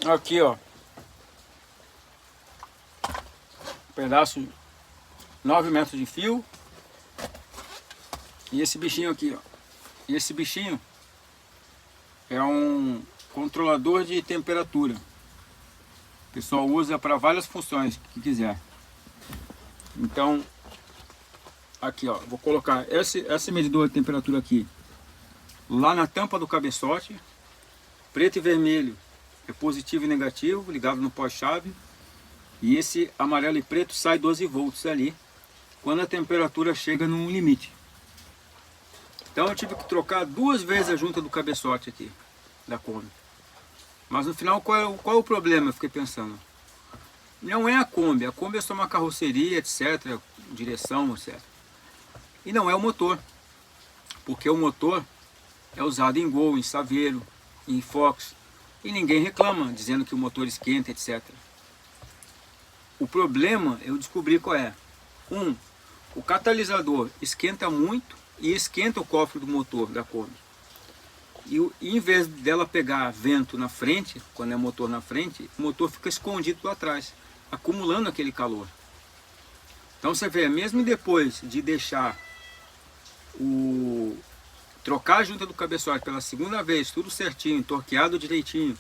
Aqui, ó. Pedaço 9 metros de fio. E esse bichinho aqui, ó. E esse bichinho é um controlador de temperatura. O pessoal usa para várias funções que quiser. Então, aqui, ó, vou colocar esse medidor de temperatura aqui lá na tampa do cabeçote. Preto e vermelho é positivo e negativo, ligado no pós-chave. E esse amarelo e preto sai 12 volts ali, quando a temperatura chega num limite. Então eu tive que trocar 2 vezes a junta do cabeçote aqui, da Kombi. Mas no final, qual é o problema? Eu fiquei pensando. Não é a Kombi é só uma carroceria, etc, direção, etc. E não é o motor, porque o motor é usado em Gol, em Saveiro, em Fox, e ninguém reclama, dizendo que o motor esquenta, etc. O problema eu descobri qual é. O catalisador esquenta muito e esquenta o cofre do motor da Kombi. E em vez dela pegar vento na frente, quando é motor na frente, o motor fica escondido lá atrás, acumulando aquele calor. Então você vê, mesmo depois de deixar trocar a junta do cabeçote pela segunda vez, tudo certinho, torqueado direitinho,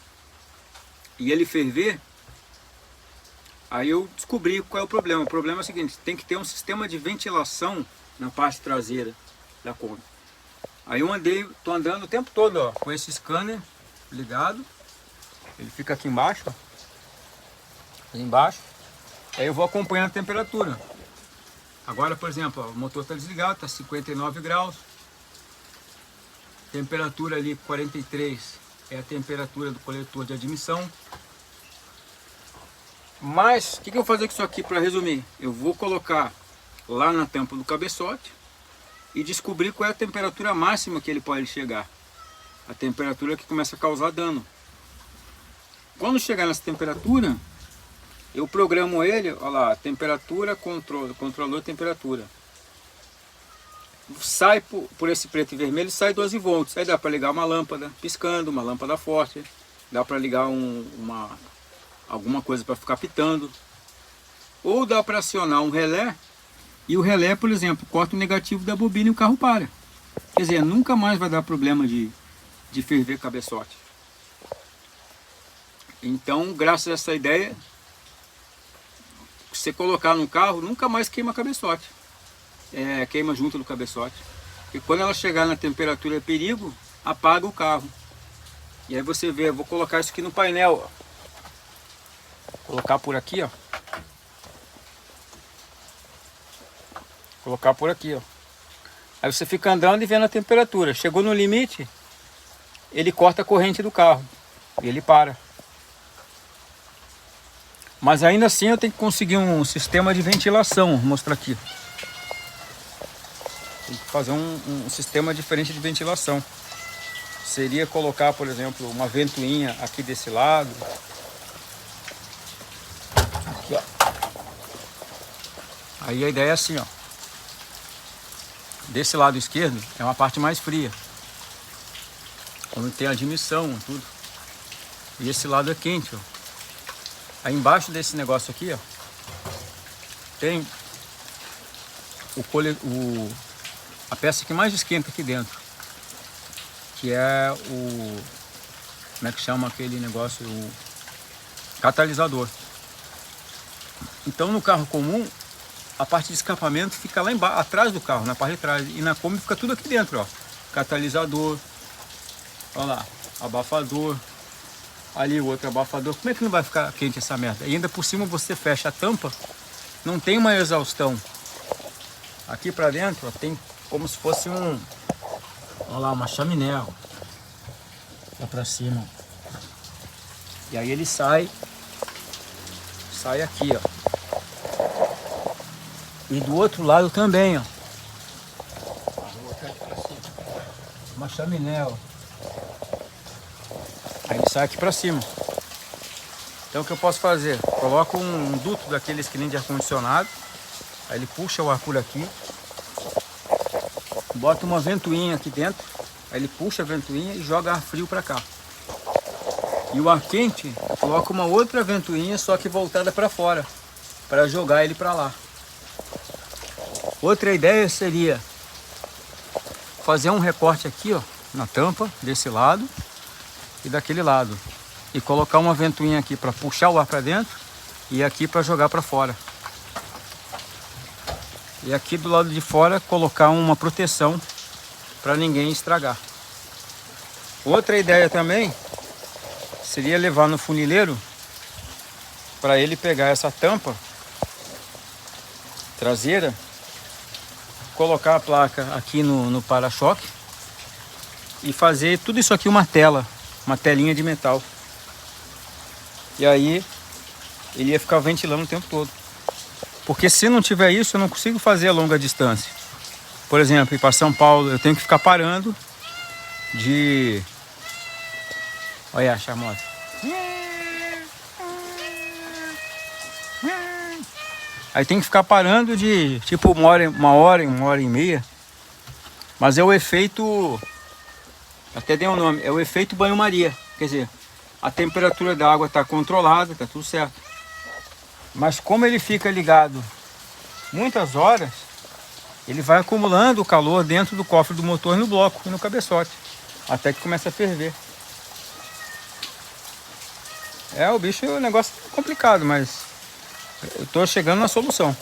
e ele ferver, aí eu descobri qual é o problema. O problema é o seguinte: tem que ter um sistema de ventilação na parte traseira da Kombi. Aí eu tô andando o tempo todo, ó, com esse scanner ligado. Ele fica aqui embaixo, ó, ali embaixo. Aí eu vou acompanhando a temperatura. Agora, por exemplo, ó, o motor está desligado, está 59 graus. Temperatura ali 43 é a temperatura do coletor de admissão. Mas o que eu vou fazer com isso aqui para resumir? Eu vou colocar lá na tampa do cabeçote e descobrir qual é a temperatura máxima que ele pode chegar. A temperatura que começa a causar dano. Quando chegar nessa temperatura, eu programo ele, olha lá, temperatura, controlador de temperatura. Sai por esse preto e vermelho, sai 12 volts. Aí dá para ligar uma lâmpada piscando, uma lâmpada forte. Dá para ligar alguma coisa para ficar pitando. Ou dá para acionar um relé. E o relé, por exemplo, corta o negativo da bobina e o carro para. Quer dizer, nunca mais vai dar problema de ferver cabeçote. Então, graças a essa ideia, você colocar no carro, nunca mais queima cabeçote. Queima junto do cabeçote. E quando ela chegar na temperatura perigo, apaga o carro. E aí você vê, eu vou colocar isso aqui no painel, ó. Colocar por aqui, ó. Colocar por aqui, ó. Aí você fica andando e vendo a temperatura. Chegou no limite, ele corta a corrente do carro e ele para. Mas ainda assim eu tenho que conseguir um sistema de ventilação. Vou mostrar aqui. Tem que fazer um sistema diferente de ventilação. Seria colocar, por exemplo, uma ventoinha aqui desse lado. Aqui, ó. Aí a ideia é assim, ó. Desse lado esquerdo é uma parte mais fria, onde tem a admissão, tudo. E esse lado é quente, ó. Aí embaixo desse negócio aqui, ó, tem a peça que mais esquenta aqui dentro, que é como é que chama aquele negócio? O catalisador. Então no carro comum, a parte de escapamento fica lá embaixo, atrás do carro, na parte de trás. E na Kombi fica tudo aqui dentro, ó. Catalisador, olha lá, abafador. Ali o outro abafador. Como é que não vai ficar quente essa merda? E ainda por cima você fecha a tampa, não tem uma exaustão. Aqui pra dentro, ó, tem como se fosse olha lá, uma chaminé, ó. Lá pra cima. E aí ele sai aqui, ó. E do outro lado também, ó. Uma chaminé, ó. Aí ele sai aqui pra cima. Então o que eu posso fazer? Coloco um duto daqueles que nem de ar-condicionado. Aí ele puxa o ar por aqui. Bota uma ventoinha aqui dentro. Aí ele puxa a ventoinha e joga ar frio pra cá. E o ar quente, coloca uma outra ventoinha, só que voltada para fora, para jogar ele para lá. Outra ideia seria fazer um recorte aqui, ó, na tampa, desse lado e daquele lado. E colocar uma ventoinha aqui para puxar o ar para dentro e aqui para jogar para fora. E aqui do lado de fora colocar uma proteção para ninguém estragar. Outra ideia também seria levar no funileiro para ele pegar essa tampa traseira, colocar a placa aqui no para-choque e fazer tudo isso aqui uma telinha de metal. E aí ele ia ficar ventilando o tempo todo. Porque se não tiver isso, eu não consigo fazer a longa distância. Por exemplo, ir para São Paulo, eu tenho que ficar parando de... Olha a charmosa. Aí tem que ficar parando de tipo uma hora e meia. Mas é o efeito... Até dei um nome. É o efeito banho-maria. Quer dizer, a temperatura da água está controlada, está tudo certo. Mas como ele fica ligado muitas horas, ele vai acumulando o calor dentro do cofre do motor, no bloco e no cabeçote, até que começa a ferver. O bicho é um negócio complicado, mas eu estou chegando na solução.